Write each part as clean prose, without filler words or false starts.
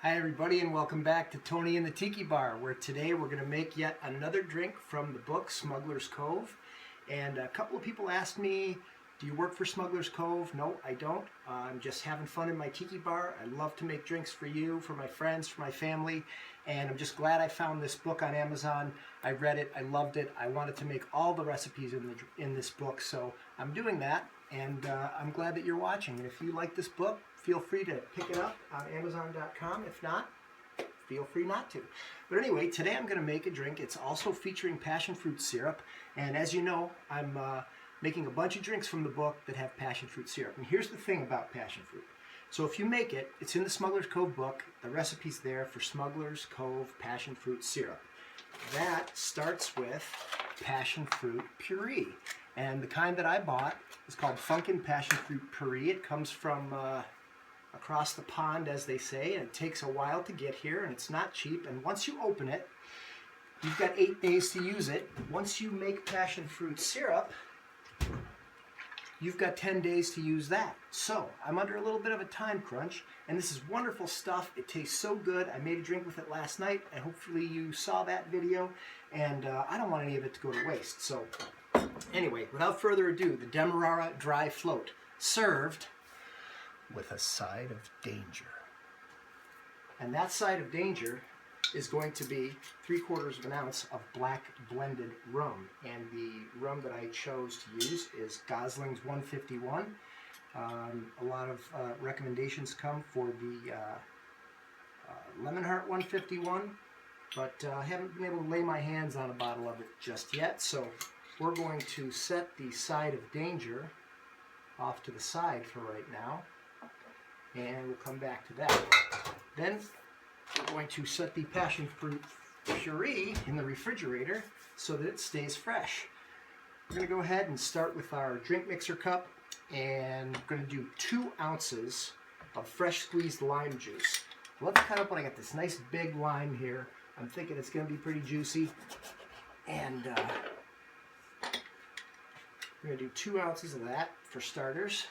Hi everybody and welcome back to Tony and the Tiki Bar, where today we're going to make yet another drink from the book Smuggler's Cove. And a couple of people asked me, do you work for Smuggler's Cove? No, I don't. I'm just having fun in my Tiki Bar. I love to make drinks for you, for my friends, for my family, and I'm just glad I found this book on Amazon. I read it, I loved it, I wanted to make all the recipes in this book, so I'm doing that, and I'm glad that you're watching. And if you like this book, feel free to pick it up on Amazon.com. If not, feel free not to. But anyway, today I'm going to make a drink. It's also featuring passion fruit syrup. And as you know, I'm making a bunch of drinks from the book that have passion fruit syrup. And here's the thing about passion fruit. So if you make it, it's in the Smuggler's Cove book. The recipe's there for Smuggler's Cove passion fruit syrup. That starts with passion fruit puree. And the kind that I bought is called Funkin' Passion Fruit Puree. It comes from across the pond, as they say, and it takes a while to get here, and it's not cheap. And once you open it, you've got 8 days to use it. Once you make passion fruit syrup, you've got 10 days to use that. So I'm under a little bit of a time crunch, and this is wonderful stuff. It tastes so good. I made a drink with it last night, and hopefully you saw that video, and I don't want any of it to go to waste. So anyway, without further ado, the Demerara Dry Float, served with a side of danger. And that side of danger is going to be 3/4 of an ounce of black blended rum. And the rum that I chose to use is Goslings 151. A lot of recommendations come for the Lemon Heart 151, but I haven't been able to lay my hands on a bottle of it just yet. So we're going to set the side of danger off to the side for right now, and we'll come back to that. Then we're going to set the passion fruit puree in the refrigerator so that it stays fresh. We're going to go ahead and start with our drink mixer cup, and we're going to do 2 ounces of fresh squeezed lime juice. Let's cut up. I got this nice big lime here. I'm thinking it's going to be pretty juicy, and we're going to do 2 ounces of that for starters.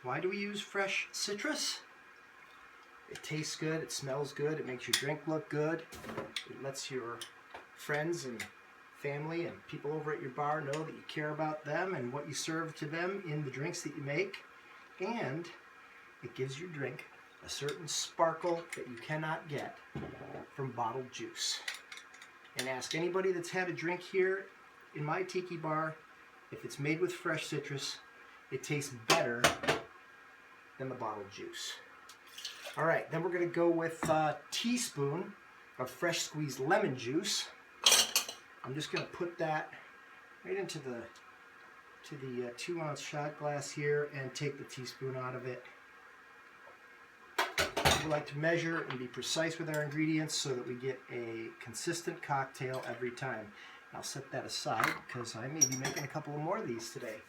Why do we use fresh citrus? It tastes good, it smells good, it makes your drink look good. It lets your friends and family and people over at your bar know that you care about them and what you serve to them in the drinks that you make. And it gives your drink a certain sparkle that you cannot get from bottled juice. And ask anybody that's had a drink here in my Tiki Bar, if it's made with fresh citrus, it tastes better than the bottled juice. All right, then we're going to go with a teaspoon of fresh squeezed lemon juice. I'm just going to put that right into the 2-ounce shot glass here and take the teaspoon out of it. We like to measure and be precise with our ingredients so that we get a consistent cocktail every time. I'll set that aside because I may be making a couple of more of these today.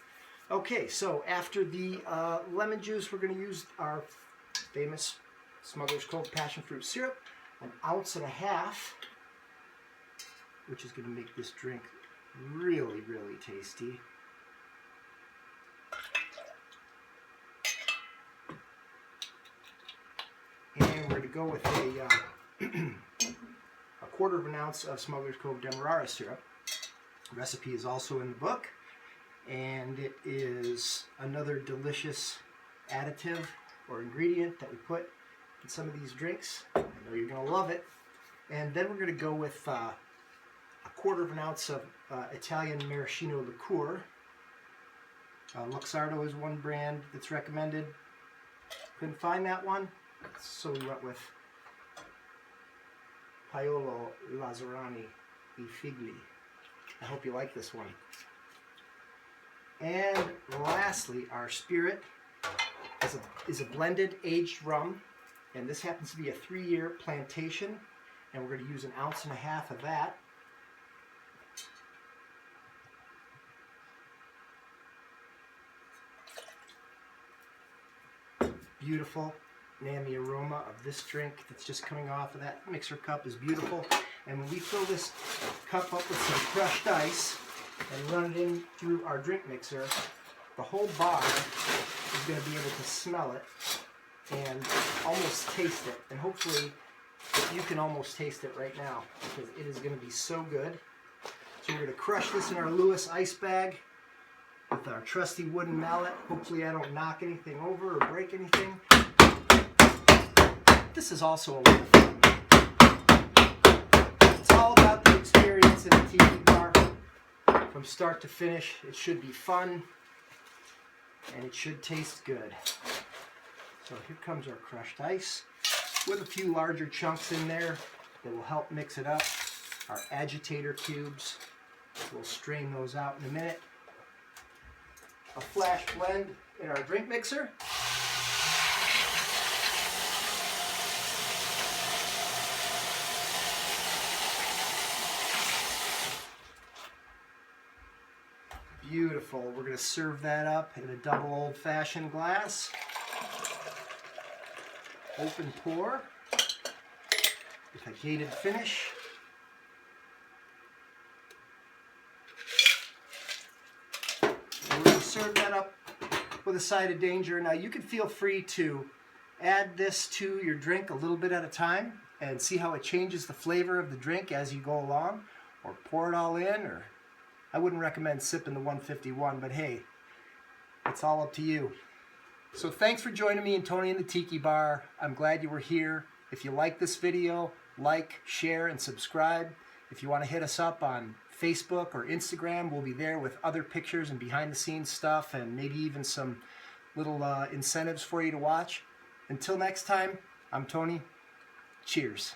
Okay, so after the lemon juice, we're going to use our famous Smuggler's Cove passion fruit syrup, 1.5 ounces, which is going to make this drink really, really tasty. And we're going to go with a 1/4 ounce of Smuggler's Cove Demerara Syrup. The recipe is also in the book, and it is another delicious additive or ingredient that we put in some of these drinks. I know you're going to love it. And then we're going to go with a 1/4 ounce of Italian maraschino liqueur. Luxardo is one brand that's recommended. Couldn't find that one, so we went with Paolo Lazzarani I Figli. I hope you like this one. And lastly, our spirit is a blended aged rum, and this happens to be a 3-year Plantation, and we're going to use 1.5 ounces of that. Beautiful, and the aroma of this drink that's just coming off of that mixer cup is beautiful. And when we fill this cup up with some crushed ice and run it in through our drink mixer, the whole bar is going to be able to smell it and almost taste it. And hopefully you can almost taste it right now because it is going to be so good. So we're going to crush this in our Lewis ice bag with our trusty wooden mallet. Hopefully I don't knock anything over or break anything. This is also a lot of fun. It's all about the experience in the tiki bar. From start to finish, it should be fun and it should taste good. So here comes our crushed ice with a few larger chunks in there that will help mix it up. Our agitator cubes, we'll strain those out in a minute. A flash blend in our drink mixer. Beautiful. We're going to serve that up in a double old-fashioned glass. Open pour with a gated finish. And we're going to serve that up with a side of danger. Now you can feel free to add this to your drink a little bit at a time and see how it changes the flavor of the drink as you go along, or pour it all in, or I wouldn't recommend sipping the 151, but hey, it's all up to you. So thanks for joining me and Tony in the Tiki Bar. I'm glad you were here. If you like this video, like, share, and subscribe. If you want to hit us up on Facebook or Instagram, we'll be there with other pictures and behind-the-scenes stuff and maybe even some little incentives for you to watch. Until next time, I'm Tony. Cheers.